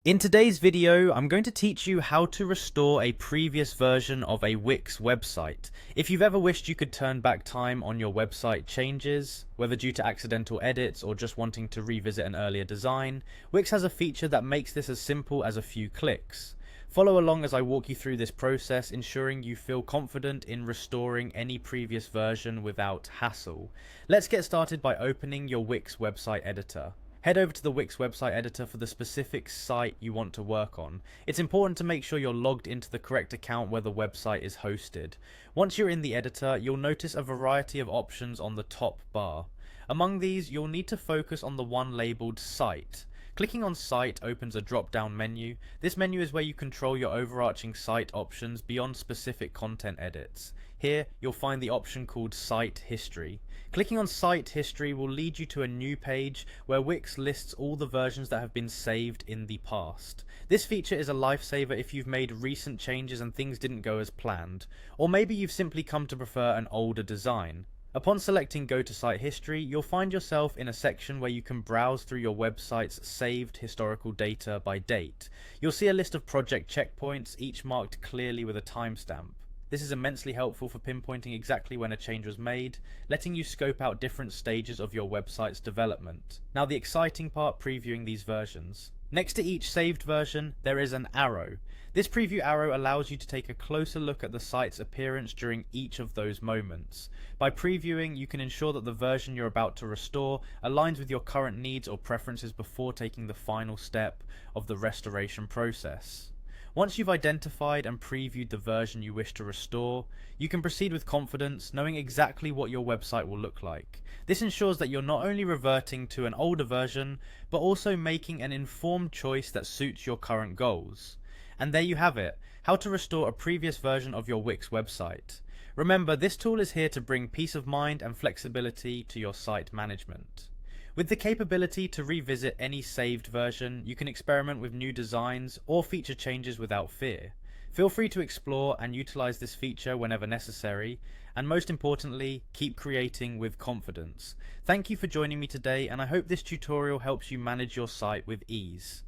In today's video, I'm going to teach you how to restore a previous version of a Wix website. If you've ever wished you could turn back time on your website changes, whether due to accidental edits or just wanting to revisit an earlier design, Wix has a feature that makes this as simple as a few clicks. Follow along as I walk you through this process, ensuring you feel confident in restoring any previous version without hassle. Let's get started by opening your Wix website editor. Head over to the Wix website editor for the specific site you want to work on. It's important to make sure you're logged into the correct account where the website is hosted. Once you're in the editor, you'll notice a variety of options on the top bar. Among these, you'll need to focus on the one labeled Site. Clicking on Site opens a drop-down menu. This menu is where you control your overarching site options beyond specific content edits. Here, you'll find the option called Site History. Clicking on Site History will lead you to a new page where Wix lists all the versions that have been saved in the past. This feature is a lifesaver if you've made recent changes and things didn't go as planned, or maybe you've simply come to prefer an older design. Upon selecting Go to Site History, you'll find yourself in a section where you can browse through your website's saved historical data by date. You'll see a list of project checkpoints, each marked clearly with a timestamp. This is immensely helpful for pinpointing exactly when a change was made, letting you scope out different stages of your website's development. Now the exciting part, previewing these versions. Next to each saved version, there is an arrow. This preview arrow allows you to take a closer look at the site's appearance during each of those moments. By previewing, you can ensure that the version you're about to restore aligns with your current needs or preferences before taking the final step of the restoration process. Once you've identified and previewed the version you wish to restore, you can proceed with confidence, knowing exactly what your website will look like. This ensures that you're not only reverting to an older version, but also making an informed choice that suits your current goals. And there you have it, how to restore a previous version of your Wix website. Remember, this tool is here to bring peace of mind and flexibility to your site management. With the capability to revisit any saved version, you can experiment with new designs or feature changes without fear. Feel free to explore and utilize this feature whenever necessary, and most importantly, keep creating with confidence. Thank you for joining me today, and I hope this tutorial helps you manage your site with ease.